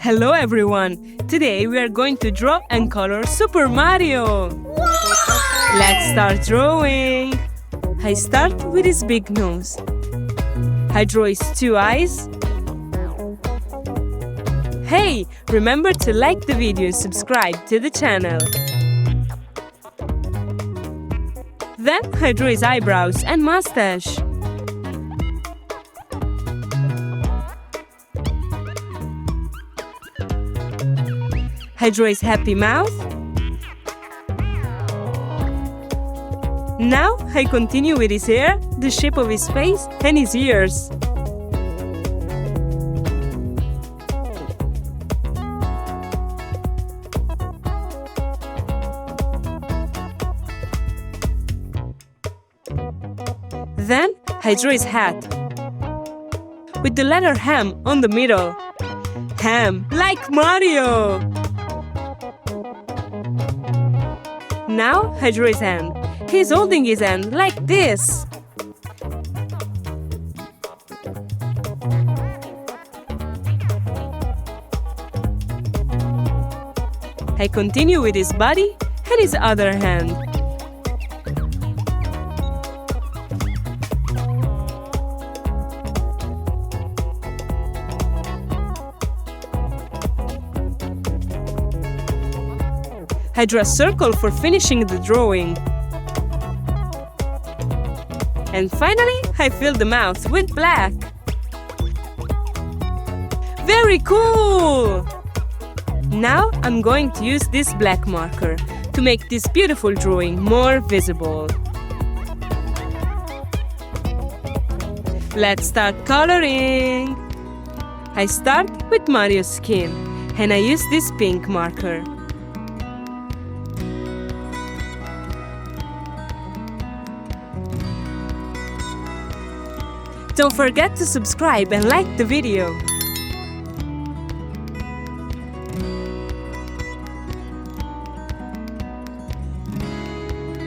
Hello everyone! Today we are going to draw and color Super Mario! Let's start drawing! I start with his big nose. I draw his two eyes. Hey! Remember to like the video and subscribe to the channel. Then I draw his eyebrows and mustache. I draw his happy mouth. Now I continue with his hair, the shape of his face and his ears. Then I draw his hat with the letter ham on the middle. Ham, like Mario! Now I draw his hand. He's holding his hand like this. I continue with his body and his other hand. I draw a circle for finishing the drawing. And finally, I fill the mouth with black. Very cool! Now I'm going to use this black marker to make this beautiful drawing more visible. Let's start coloring! I start with Mario's skin and I use this pink marker. Don't forget to subscribe and like the video.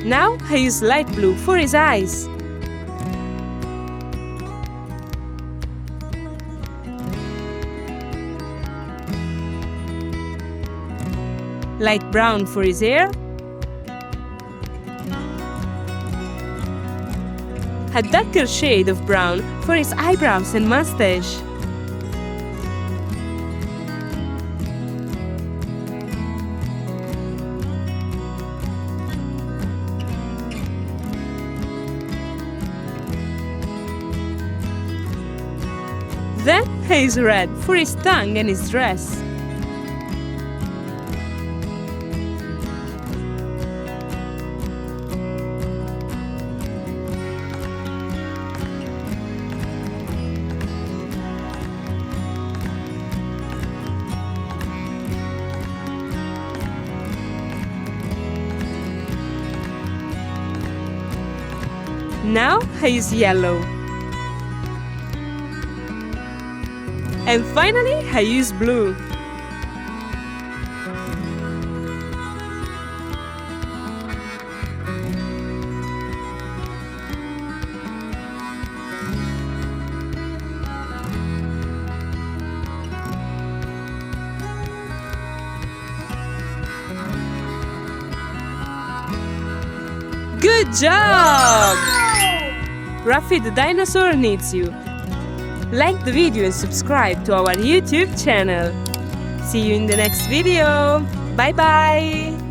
Now I use light blue for his eyes. Light brown for his hair. A darker shade of brown for his eyebrows and mustache. Then I use red for his tongue and his dress. Now I use yellow. And finally I use blue. Good job! Raffy the dinosaur needs you. Like the video and subscribe to our YouTube channel. See you in the next video. Bye bye!